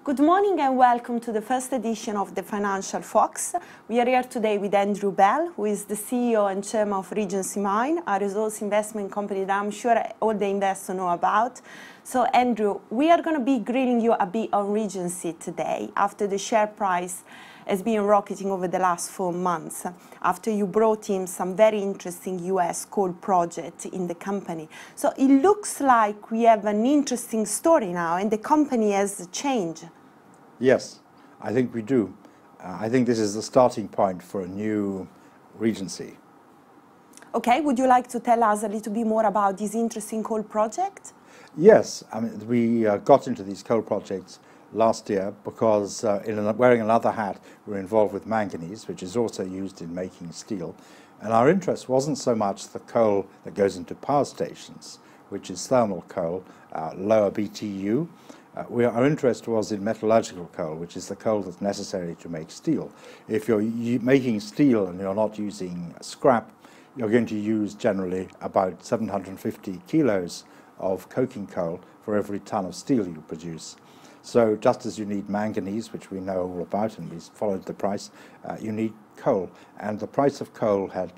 Good morning and welcome to the first edition of the Financial Fox. We are here today with Andrew Bell, who is the CEO and Chairman of Regency Mines, a resource investment company that I'm sure all the investors know about. So Andrew, we are going to be grilling you a bit on Regency today after the share price has been rocketing over the last 4 months, after you brought in some very interesting US coal project in the company. So it looks like we have an interesting story now and the company has changed. Yes, I think we do. I think this is the starting point for a new Regency. Okay, would you like to tell us a little bit more about this interesting coal project? Yes, I mean, we got into these coal projects last year because wearing another hat, we're involved with manganese, which is also used in making steel. And our interest wasn't so much the coal that goes into power stations, which is thermal coal, lower BTU. Our interest was in metallurgical coal, which is the coal that's necessary to make steel. If you're making steel and you're not using scrap, you're going to use generally about 750 kilos of coking coal for every ton of steel you produce. So just as you need manganese, which we know all about and we followed the price, you need coal. And the price of coal had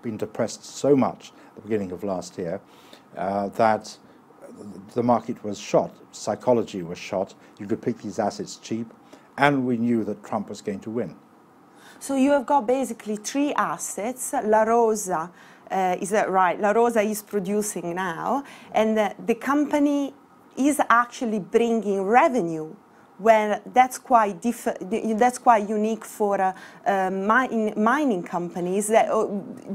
been depressed so much at the beginning of last year that the market was shot, psychology was shot, you could pick these assets cheap, and we knew that Trump was going to win. So you have got basically 3 assets. La Rosa, is that right? La Rosa is producing now, and the company is actually bringing revenue. Well, that's quite unique for mining companies. That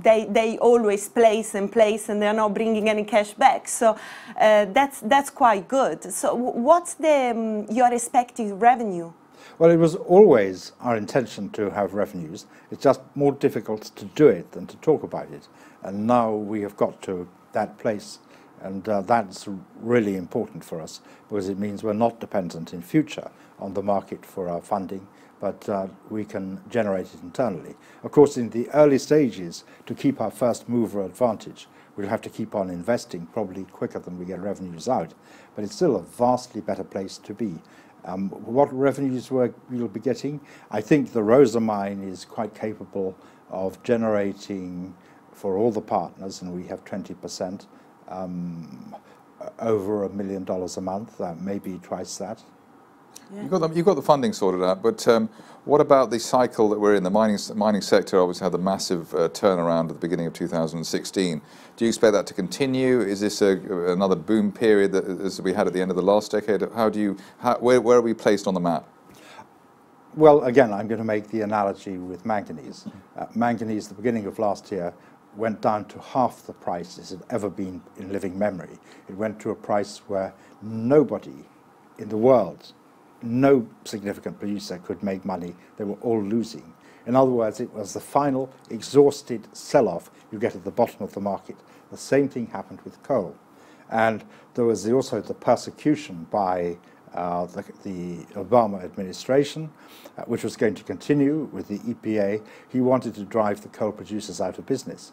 they always place and they're not bringing any cash back. So that's quite good. So what's your expected revenue? Well, it was always our intention to have revenues. It's just more difficult to do it than to talk about it. And now we have got to that place. And that's really important for us because it means we're not dependent in future on the market for our funding, but we can generate it internally. Of course, in the early stages, to keep our first mover advantage, we'll have to keep on investing probably quicker than we get revenues out. But it's still a vastly better place to be. What revenues we'll be getting? I think the Rosa mine is quite capable of generating, for all the partners, and we have 20%, over $1 million a month, maybe twice that. Yeah. You've got the funding sorted out, but what about the cycle that we're in? The mining sector obviously had a massive turnaround at the beginning of 2016. Do you expect that to continue? Is this another boom period that, as we had at the end of the last decade? Where are we placed on the map? Well, again, I'm going to make the analogy with manganese. Manganese, at the beginning of last year, went down to half the price it had ever been in living memory. It went to a price where nobody in the world, no significant producer could make money. They were all losing. In other words, it was the final exhausted sell-off you get at the bottom of the market. The same thing happened with coal. And there was also the persecution by the Obama administration, which was going to continue with the EPA. He wanted to drive the coal producers out of business,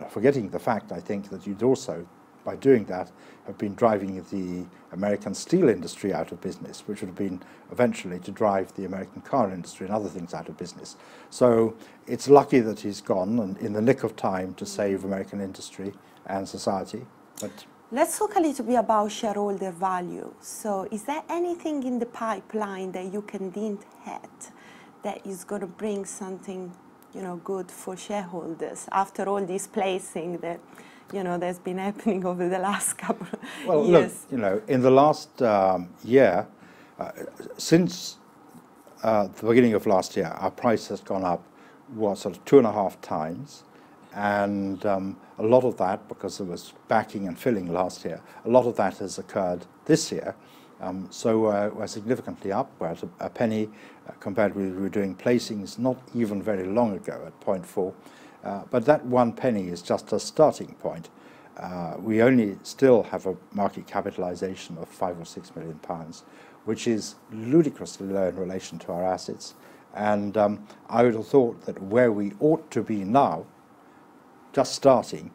forgetting the fact, I think, that you'd also, by doing that, have been driving the American steel industry out of business, which would have been eventually to drive the American car industry and other things out of business. So it's lucky that he's gone and in the nick of time to save American industry and society. But let's talk a little bit about shareholder value. So is there anything in the pipeline that you can hint at that is going to bring something, good for shareholders after all this placing that, that's been happening over the last couple of years? Look, in the last year, since the beginning of last year, our price has gone up, sort of 2.5 times. And a lot of that, because there was backing and filling last year, a lot of that has occurred this year. So we're significantly up. We're at a penny compared with we were doing placings not even very long ago at 0.4. But that 1 penny is just a starting point. We only still have a market capitalization of £5 or £6 million, which is ludicrously low in relation to our assets. And I would have thought that where we ought to be now, just starting,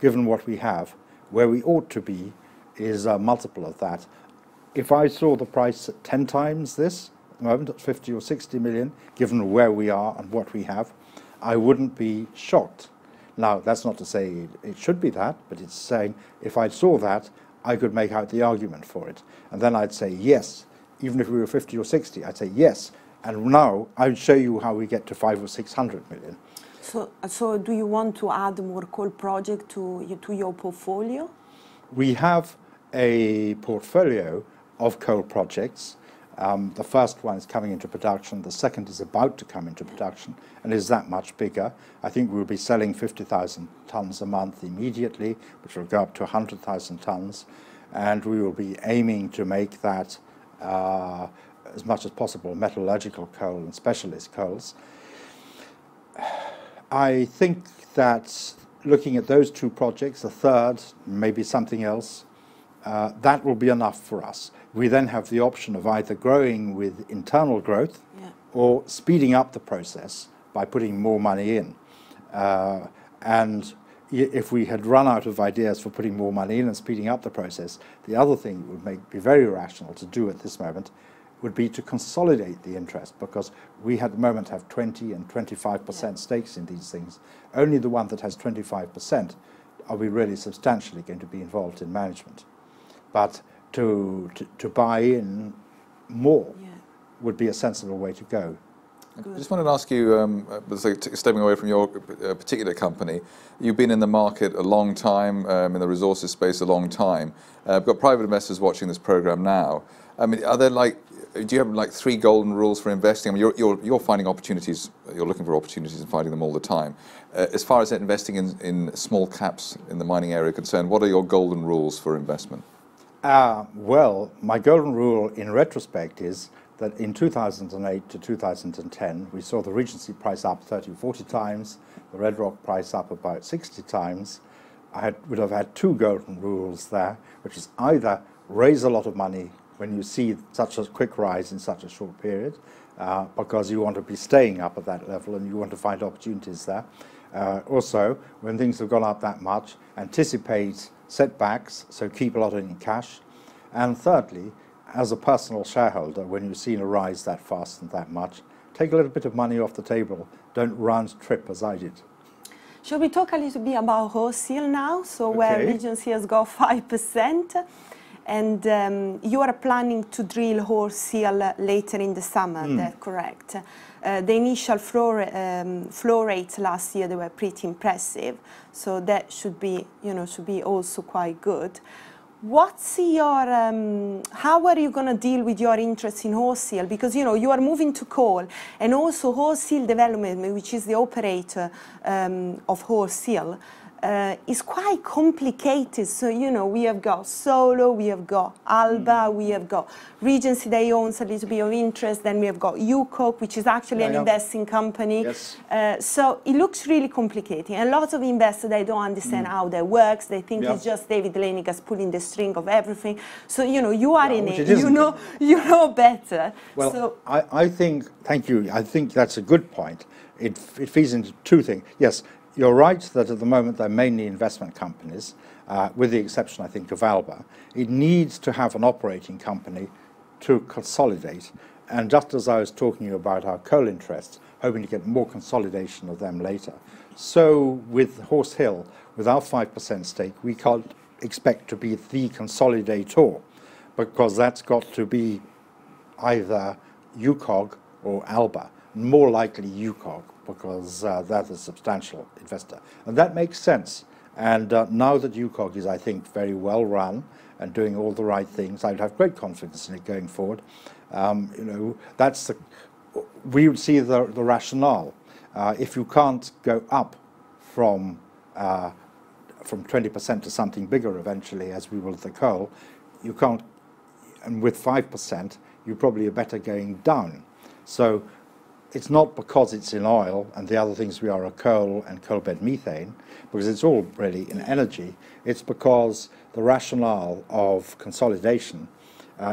given what we have, where we ought to be is a multiple of that. if I saw the price at 10 times this, at the moment at 50 or 60 million, given where we are and what we have, I wouldn't be shocked. Now, that's not to say it should be that, but it's saying if I saw that, I could make out the argument for it. And then I'd say yes. Even if we were 50 or 60, I'd say yes. And now I'd show you how we get to 500 or 600 million. So do you want to add more coal project to your portfolio? We have a portfolio of coal projects. The first one is coming into production. The second is about to come into production and is that much bigger. I think we'll be selling 50,000 tons a month immediately, which will go up to 100,000 tons. And we will be aiming to make that as much as possible metallurgical coal and specialist coals. I think that looking at those two projects, a third, maybe something else, that will be enough for us. We then have the option of either growing with internal growth or speeding up the process by putting more money in. And if we had run out of ideas for putting more money in and speeding up the process, the other thing that would be very rational to do at this moment would be to consolidate the interest, because we at the moment have 20 and 25% stakes in these things. Only the one that has 25% are we really substantially going to be involved in management. But to buy in more would be a sensible way to go. I just wanted to ask you, stepping away from your particular company, you've been in the market a long time, in the resources space a long time. I've got private investors watching this program now. I mean, are there do you have like 3 golden rules for investing? I mean, you're finding opportunities, you're looking for opportunities and finding them all the time. As far as investing in small caps in the mining area concerned, what are your golden rules for investment? Well, my golden rule in retrospect is that in 2008 to 2010, we saw the Regency price up 30 or 40 times, the Red Rock price up about 60 times. I would have had 2 golden rules there, which is either raise a lot of money when you see such a quick rise in such a short period, because you want to be staying up at that level and you want to find opportunities there. Also, when things have gone up that much, anticipate setbacks, so keep a lot in cash. And thirdly, as a personal shareholder, when you've seen a rise that fast and that much, take a little bit of money off the table. Don't round trip as I did. Shall we talk a little bit about Wholesale now? So where Regency has got 5%, and you are planning to drill Wholesale later in the summer, that's correct? The initial flow rates last year, they were pretty impressive, so that should be, should be also quite good. What's your, how are you going to deal with your interest in Wholesale? Because, you are moving to coal, and also Wholesale Development, which is the operator of Wholesale, is quite complicated. So, we have got Solo, we have got Alba, we have got Regency, they owns a little bit of interest, then we have got UCOC, which is actually an investing company. Yes. So it looks really complicated. And a lot of investors, they don't understand how that works. They think it's just David Lanigas pulling the string of everything. So, you are in it, you know better. Well, so, I think, thank you, I think that's a good point. It feeds into 2 things. Yes, you're right that at the moment they're mainly investment companies, with the exception, I think, of Alba. It needs to have an operating company to consolidate. And just as I was talking about our coal interests, hoping to get more consolidation of them later, so with Wholesale, with our 5% stake, we can't expect to be the consolidator, because that's got to be either UCOG or Alba, more likely UCOG, because they're the substantial investor. And that makes sense. And now that UCOG is, I think, very well run and doing all the right things, I'd have great confidence in it going forward. That's we would see the rationale. If you can't go up from 20% to something bigger eventually, as we will with the coal, you can't, and with 5%, you probably are better going down. So it's not because it's in oil and the other things we are a coal and coal bed methane, because it's all really in energy. It's because the rationale of consolidation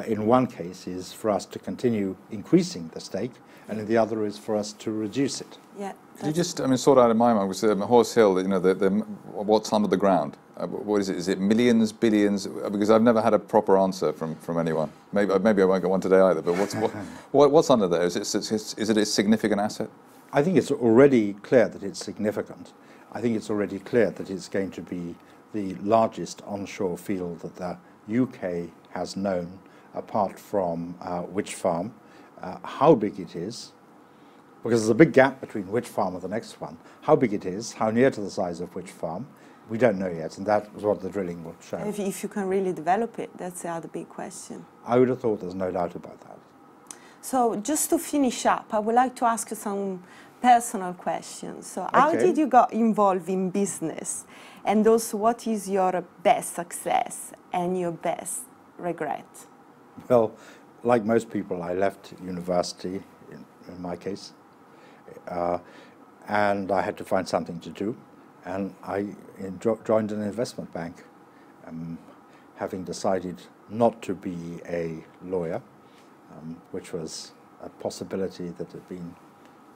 in one case is for us to continue increasing the stake, and in the other is for us to reduce it. Yeah. Could you just, sort out in my mind, was Wholesale, what's under the ground? What is it? Is it millions, billions? Because I've never had a proper answer from anyone. Maybe I won't get one today either. But what's under there? Is it a significant asset? I think it's already clear that it's significant. I think it's already clear that it's going to be the largest onshore field that the UK has known, apart from Wytch Farm. How big it is, because there's a big gap between Wytch Farm and the next one. How big it is, how near to the size of Wytch Farm, we don't know yet, and that is what the drilling will show. If you can really develop it, that's the other big question. I would have thought there's no doubt about that. So just to finish up, I would like to ask you some personal questions. So how did you get involved in business? And also, what is your best success and your best regret? Well, like most people, I left university, in my case, and I had to find something to do. And I joined an investment bank, having decided not to be a lawyer, which was a possibility that had been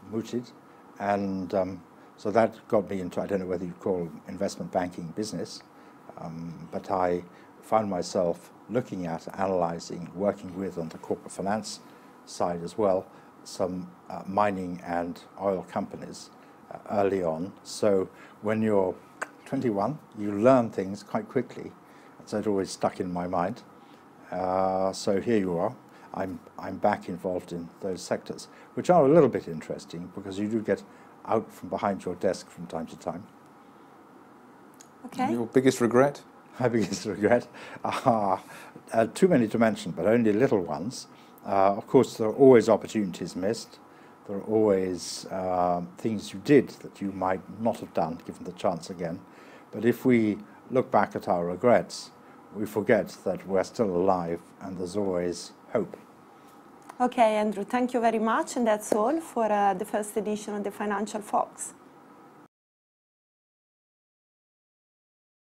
mooted. And so that got me into, I don't know whether you call investment banking business, but I found myself looking at, analyzing, working with on the corporate finance side as well, some mining and oil companies early on. So when you're 21, you learn things quite quickly. So it always stuck in my mind. So here you are. I'm back involved in those sectors, which are a little bit interesting because you do get out from behind your desk from time to time. Okay. Your biggest regret? My biggest regret? Too many to mention, but only little ones. Of course, there are always opportunities missed. There are always things you did that you might not have done, given the chance again. But if we look back at our regrets, we forget that we're still alive and there's always hope. Okay, Andrew, thank you very much. And that's all for the first edition of the Financial Fox.